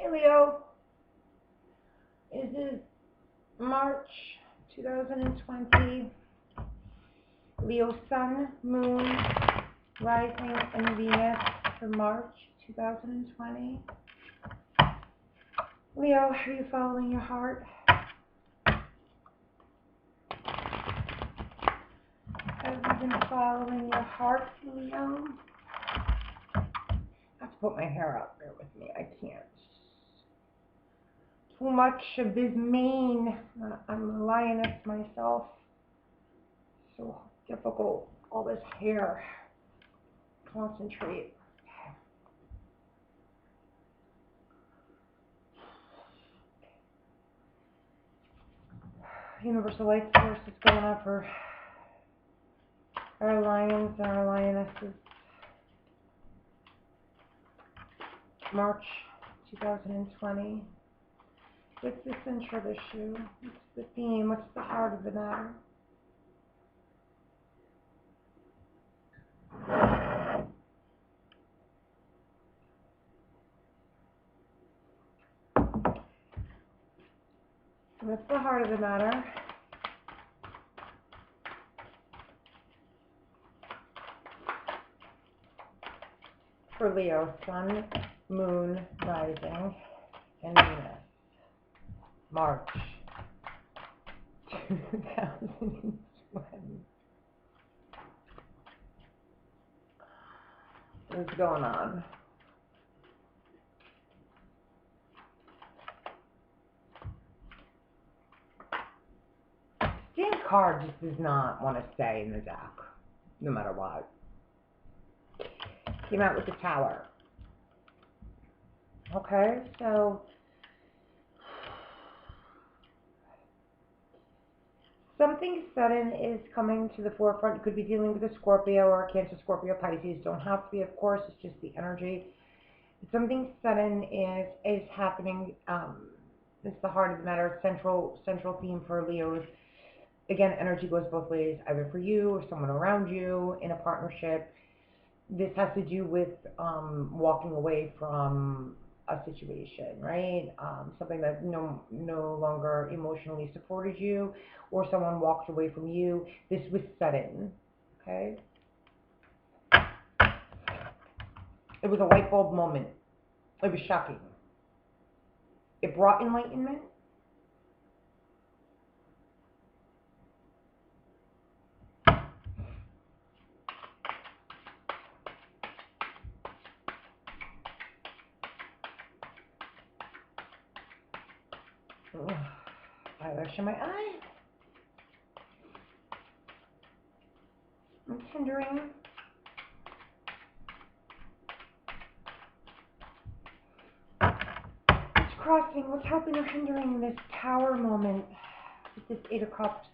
Hey Leo, this is March 2020. Leo Sun, Moon, Rising, and Venus for March 2020. Leo, are you following your heart? Have you been following your heart, Leo? I have to put my hair up. Bear with me. I can't. Too much of this mane. I'm a lioness myself. So difficult. All this hair. Concentrate. Universal light source is going up for our lions and our lionesses. March 2020. What's the central issue? What's the theme? What's the heart of the matter? What's the heart of the matter? For Leo, Sun, Moon, Rising, and Venus. March 2020. What's going on? This card just does not want to stay in the deck, no matter what. Came out with the Tower. Okay, so something sudden is coming to the forefront. You could be dealing with a Scorpio or a Cancer, Scorpio, Pisces. Don't have to be, of course. It's just the energy. Something sudden is happening. It's the heart of the matter. Central theme for Leos. Again, energy goes both ways, either for you or someone around you in a partnership. This has to do with walking away from a situation, right? Something that no longer emotionally supported you, or someone walked away from you. This was sudden, okay? It was a light bulb moment. It was shocking. It brought enlightenment. Eyelash in my eye. It's hindering. It's crossing. What's helping or hindering this Tower moment with this Eight of Cups?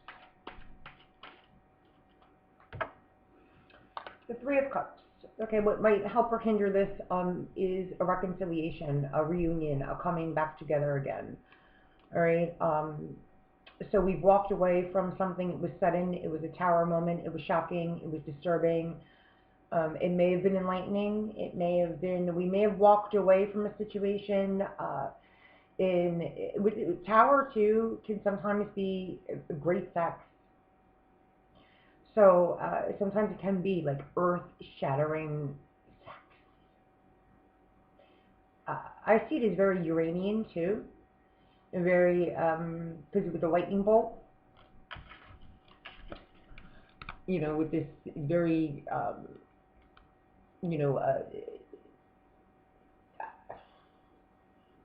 The Three of Cups. Okay, what might help or hinder this is a reconciliation, a reunion, a coming back together again. All right. So we've walked away from something. It was sudden. It was a Tower moment. It was shocking. It was disturbing. It may have been enlightening. It may have been. We may have walked away from a situation. With Tower too can sometimes be a great sex. So sometimes it can be like earth-shattering sex. I see it as very Uranian too. Very, because with the lightning bolt, you know, with this very,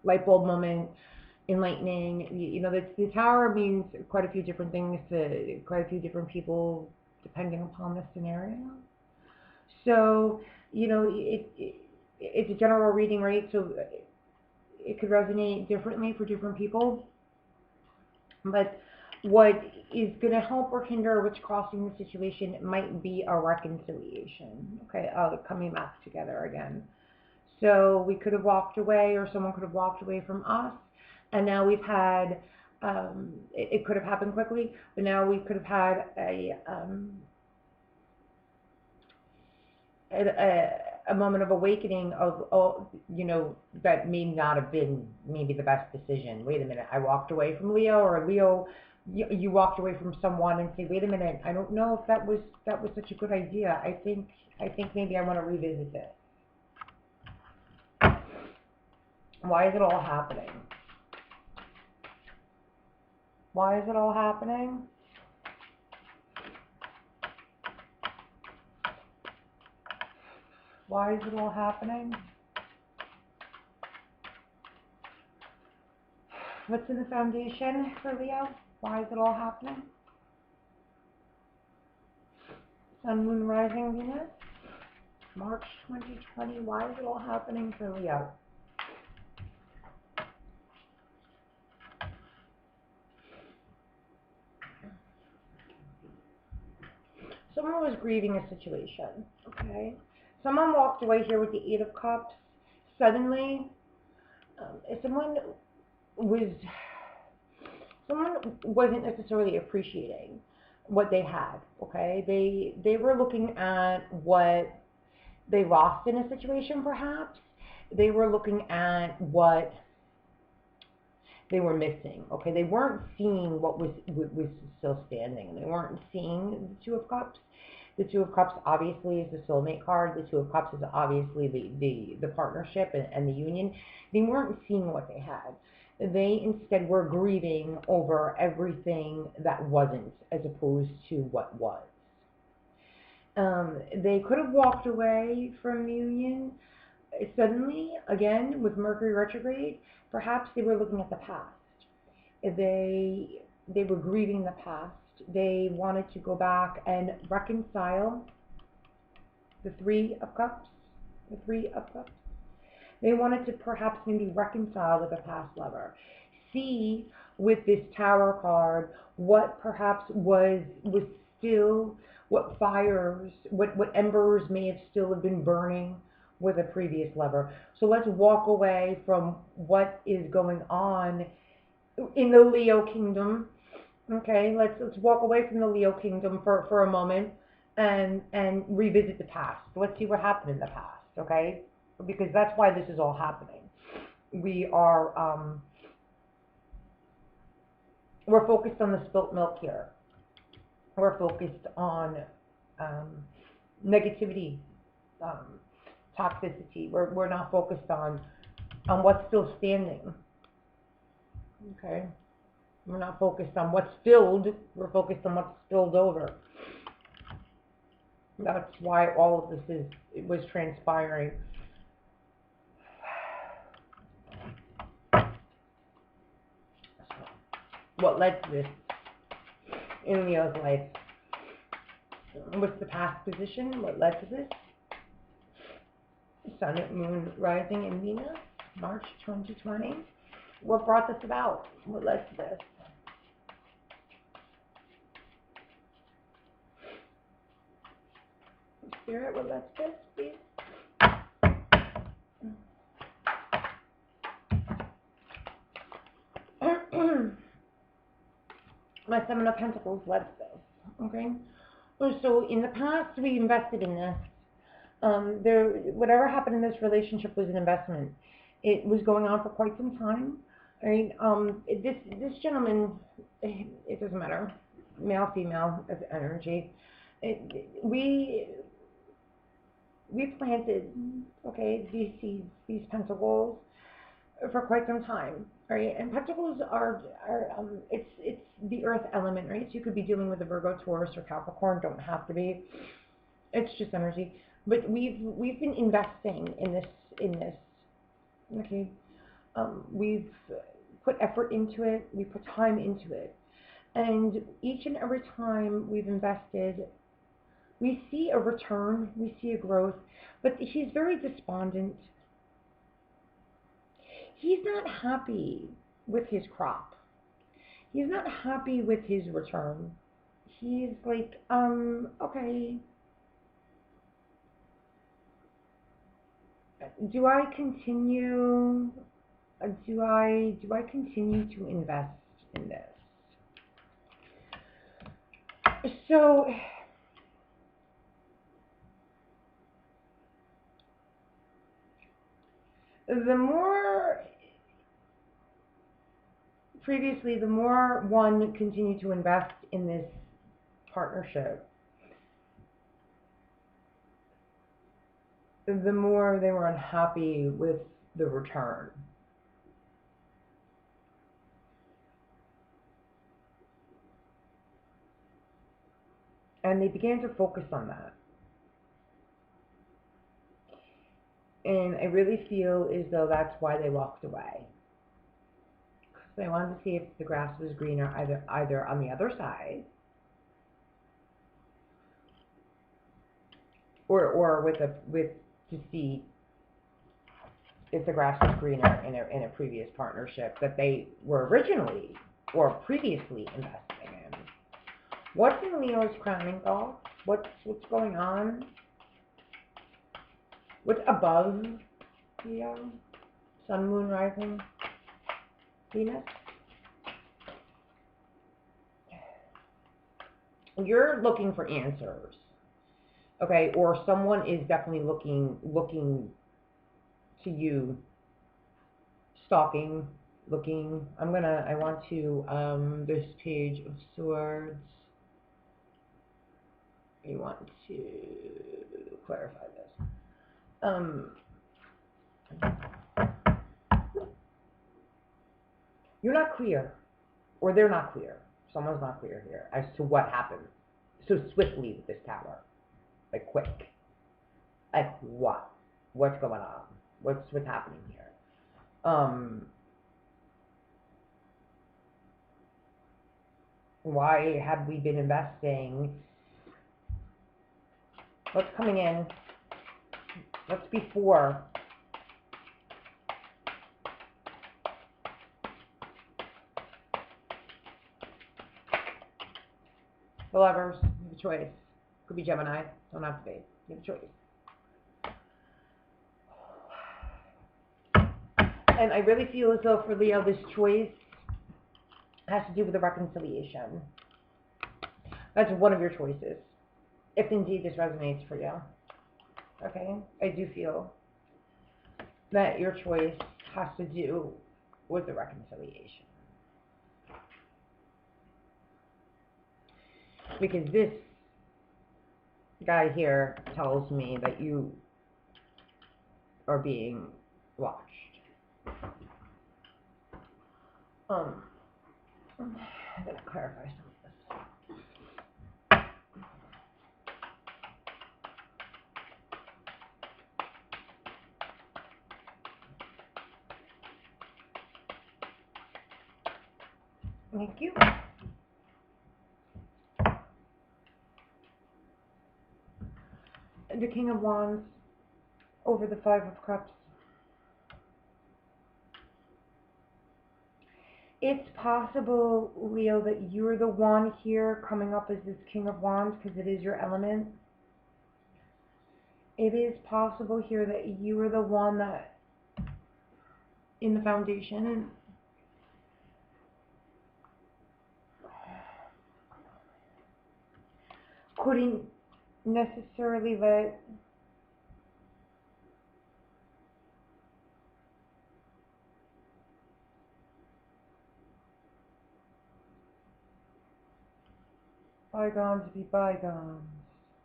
light bulb moment, enlightening. You know, the Tower means quite a few different things to quite a few different people, depending upon the scenario. So, you know, it's a general reading, right? So it could resonate differently for different people. But what is going to help or hinder what's crossing the situation might be a reconciliation, okay, coming back together again. So we could have walked away, or someone could have walked away from us, and now we've had, it could have happened quickly, but now we could have had a moment of awakening of, oh, that may not have been maybe the best decision. Wait a minute, I walked away from Leo, or Leo, you walked away from someone, and say, wait a minute, I don't know if that was such a good idea. I think maybe I want to revisit this. Why is it all happening? Why is it all happening? Why is it all happening? What's in the foundation for Leo? Why is it all happening? Sun, Moon, Rising, Venus. March 2020. Why is it all happening for Leo? Someone was grieving a situation, okay? Someone walked away here with the Eight of Cups. Suddenly, someone wasn't necessarily appreciating what they had, okay? They were looking at what they lost in a situation, perhaps. They were looking at what they were missing, okay? They weren't seeing what was still standing. They weren't seeing the Two of Cups. The Two of Cups obviously is the soulmate card. The Two of Cups is obviously the partnership and the union. They weren't seeing what they had. They instead were grieving over everything that wasn't, as opposed to what was. They could have walked away from the union suddenly, again, with Mercury retrograde. Perhaps they were looking at the past. They were grieving the past. They wanted to go back and reconcile the Three of Cups. The Three of Cups. They wanted to perhaps maybe reconcile with a past lover. See with this Tower card what perhaps was still, what fires, what embers may have still have been burning with a previous lover. So let's walk away from what is going on in the Leo kingdom. Okay, let's walk away from the Leo kingdom for a moment and revisit the past. Let's see what happened in the past, okay? Because that's why this is all happening. We are we're focused on the spilt milk here. We're focused on negativity, toxicity. We're not focused on what's still standing. Okay, we're not focused on what's filled. We're focused on what's spilled over. That's why all of this was transpiring. What led to this in Leo's life? What's the past position? What led to this? Sun, Moon, Rising, and Venus, March 2020. What brought this about? What led to this? Spirit, what led to this, please? My Seven of Pentacles led to this, okay? So in the past, we invested in this. Whatever happened in this relationship was an investment. It was going on for quite some time, right? This gentleman, it doesn't matter, male, female, as energy. We planted, okay, these seeds, these pentacles, for quite some time, right? And pentacles are it's the earth element, right? So you could be dealing with a Virgo, Taurus, or Capricorn. Don't have to be. It's just energy. But we've been investing in this. Okay, we've put effort into it. We put time into it, and each and every time we've invested, we see a return. We see a growth. But he's very despondent. He's not happy with his crop. He's not happy with his return. He's like, okay, do I continue? Do I continue to invest in this? So the more one continued to invest in this partnership, the more they were unhappy with the return. And they began to focus on that. And I really feel as though that's why they walked away. Because they wanted to see if the grass was greener either on the other side, or to see if the grass was greener in a previous partnership that they were originally or previously investing in. What's in Leo's crowning thoughts? What's going on? What's above Leo? Sun, Moon, Rising, Venus? You're looking for answers, okay? Or someone is definitely looking to you, stalking, looking. I want to this Page of Swords. I want to clarify this. You're not clear, or they're not clear. Someone's not clear here as to what happened so swiftly with this tower, like quick. Like what? What's going on? What's happening here? Why have we been investing? What's coming in? What's before? The Lovers, you have a choice. Could be Gemini, don't have to be. You have a choice. And I really feel as though for Leo, this choice has to do with the reconciliation. That's one of your choices, if indeed this resonates for you. Okay, I do feel that your choice has to do with the reconciliation. Because this guy here tells me that you are being watched. I'm gonna clarify some of this. Thank you. The King of Wands over the Five of Cups. It's possible, Leo, that you're the one here coming up as this King of Wands because it is your element. It is possible here that you are the one that, in the foundation, couldn't necessarily let bygones be bygones.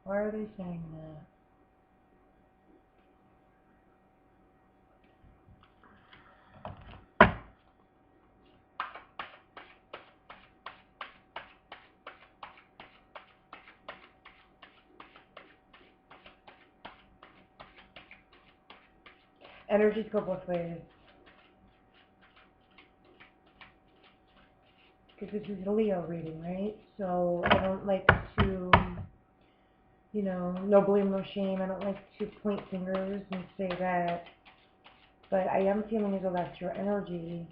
Why are they saying that? Energies go both ways. Because this is a Leo reading, right? So I don't like to, no blame, no shame. I don't like to point fingers and say that. But I am feeling as though that's your energy.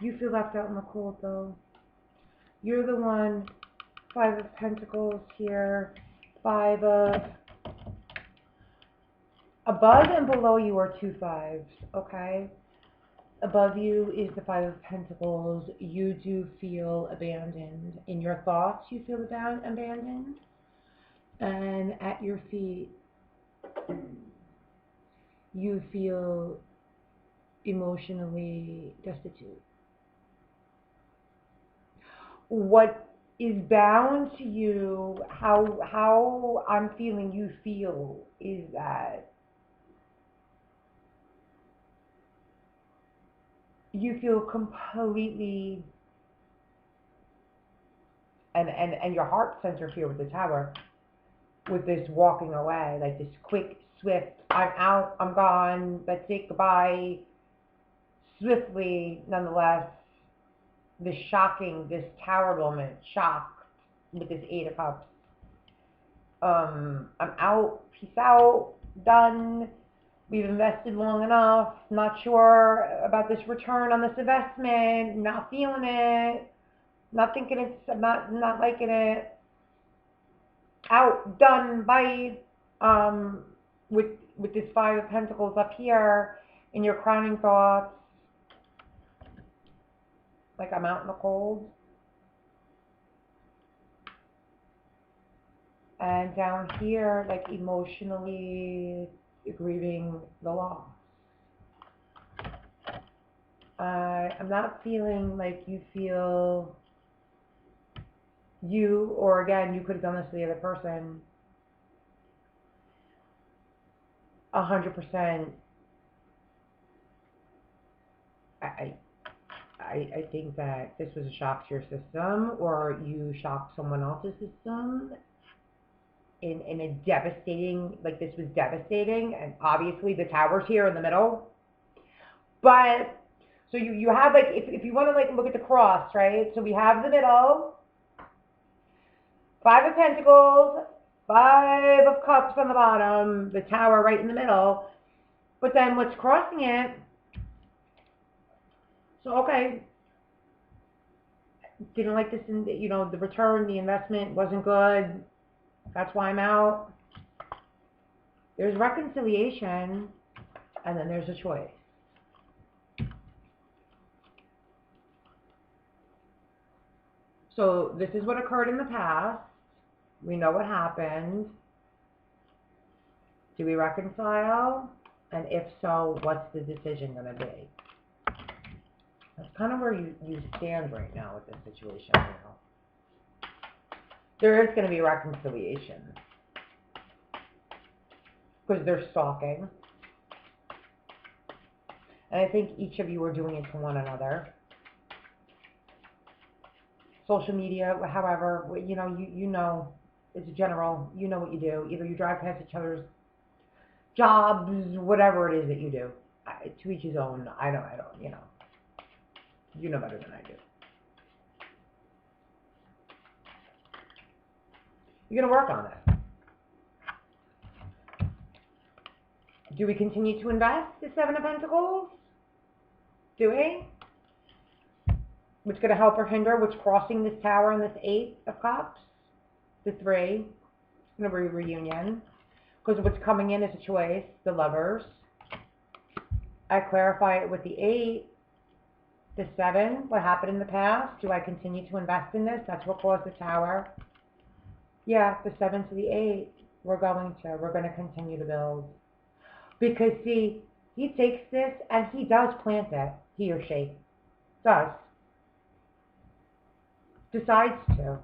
You feel left out in the cold, though. You're the one, Five of Pentacles here, Five of... Above and below you are two fives, okay? Above you is the Five of Pentacles. You do feel abandoned. In your thoughts, you feel abandoned. And at your feet you feel emotionally destitute. What is bound to you, how I'm feeling you feel, is that you feel completely, and your heart center here with the Tower, with this walking away, like this quick, swift, I'm out, I'm gone, let's say goodbye, swiftly, nonetheless, this shocking, this Tower moment, shocked with this Eight of Cups. I'm out, peace out, done. We've invested long enough, not sure about this return on this investment, not feeling it, not thinking it's, not liking it. Out, done, bye. With this Five of Pentacles up here in your crowning thoughts, like I'm out in the cold. And down here, like emotionally grieving the loss. I'm not feeling like you feel you, or again, you could have done this to the other person, 100%. I think that this was a shock to your system, or you shocked someone else's system in a devastating, like this was devastating, and obviously the Tower's here in the middle. But, so you have like, if you want to like look at the cross, right? So we have the middle, Five of Pentacles, Five of Cups on the bottom, the Tower right in the middle. But then what's crossing it, so okay, didn't like this, you know, the return, the investment wasn't good, that's why I'm out. There's reconciliation, and then there's a choice. So this is what occurred in the past. We know what happened. Do we reconcile? And if so, what's the decision going to be? That's kind of where you stand right now with this situation. You know, there is going to be reconciliation because they're stalking, and I think each of you are doing it to one another. Social media, however, you know, you know, it's general. You know what you do. Either you drive past each other's jobs, whatever it is that you do. To each his own. I don't, you know. You know better than I do. You're going to work on it. Do we continue to invest the Seven of Pentacles? Do we? What's going to help or hinder? What's crossing this Tower and this Eight of Cups? The Three. It's going to be a reunion. Because what's coming in is a choice. The Lovers. I clarify it with the Eight. The Seven. What happened in the past? Do I continue to invest in this? That's what caused the Tower. Yeah, the Seven to the Eight. We're going to continue to build. Because see, he takes this and he does plant it. He or she does. Decides to.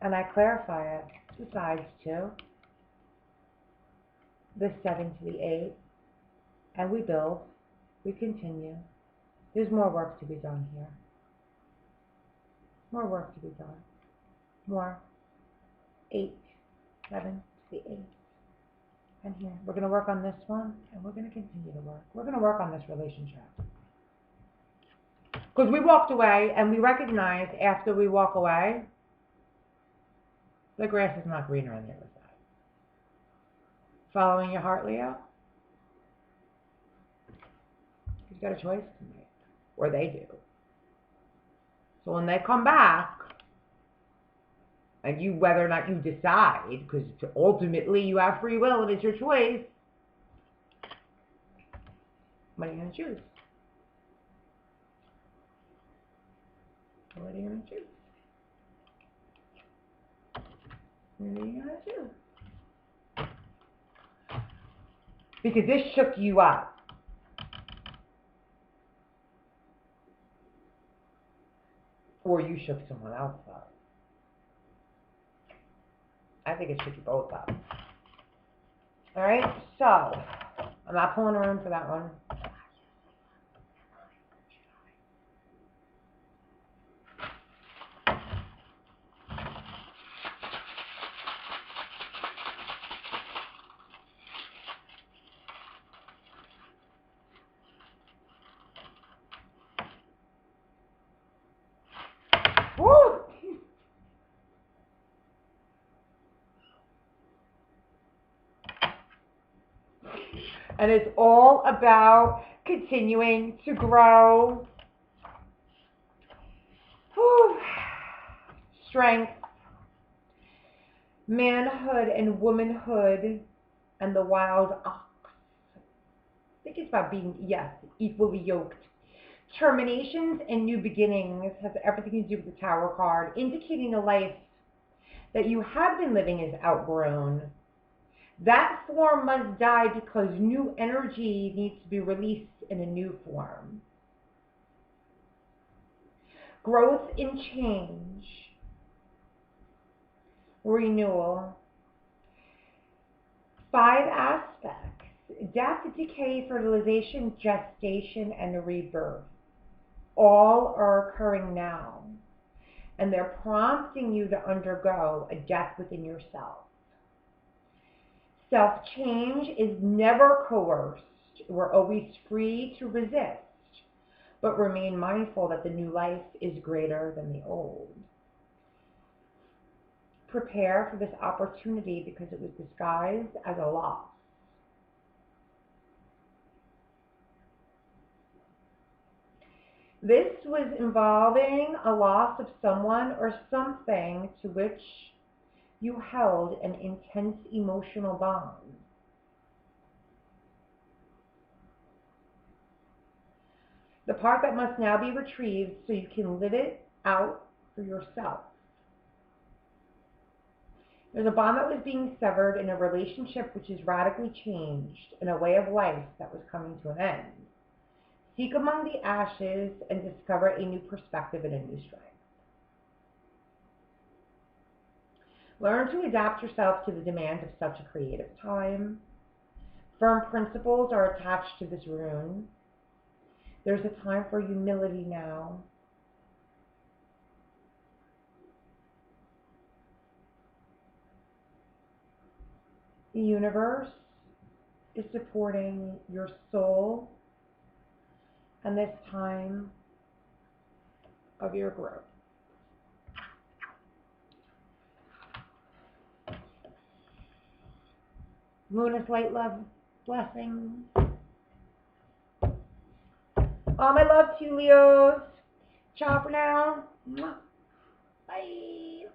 And I clarify it. Decides to. The Seven to the Eight. And we build. We continue. There's more work to be done here. More work to be done. More. 8, 7 to the 8. And here. We're going to work on this one, and we're going to continue to work. We're going to work on this relationship. Because we walked away, and we recognize after we walk away, the grass is not greener on the other side. Following your heart, Leo? You've got a choice to make. Or they do. So when they come back, and you, whether or not you decide, because ultimately you have free will and it's your choice, what are you going to choose? What are you going to choose? What are you going to choose? because this shook you up. Or you shook someone else up. I think it shook you both up. All right, so I'm not pulling her in for that one. Woo! And it's all about continuing to grow. Whew. Strength, manhood and womanhood, and the wild ox. I think it's about being, yes, equally yoked. Terminations and new beginnings has everything to do with the Tower card, indicating a life that you have been living is outgrown. That form must die because new energy needs to be released in a new form. Growth and change. Renewal. 5 aspects: death, decay, fertilization, gestation, and rebirth. All are occurring now, and they're prompting you to undergo a death within yourself. Self-change is never coerced. We're always free to resist, but remain mindful that the new life is greater than the old. Prepare for this opportunity because it was disguised as a loss. This was involving a loss of someone or something to which you held an intense emotional bond. The part that must now be retrieved so you can live it out for yourself. There's a bond that was being severed in a relationship which is radically changed, in a way of life that was coming to an end. Seek among the ashes and discover a new perspective and a new strength. Learn to adapt yourself to the demands of such a creative time. Firm principles are attached to this rune. There's a time for humility now. The universe is supporting your soul and this time of your growth. Moon is light, love, blessings. All my love to you, Leos. Ciao for now. Bye. See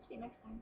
you next time.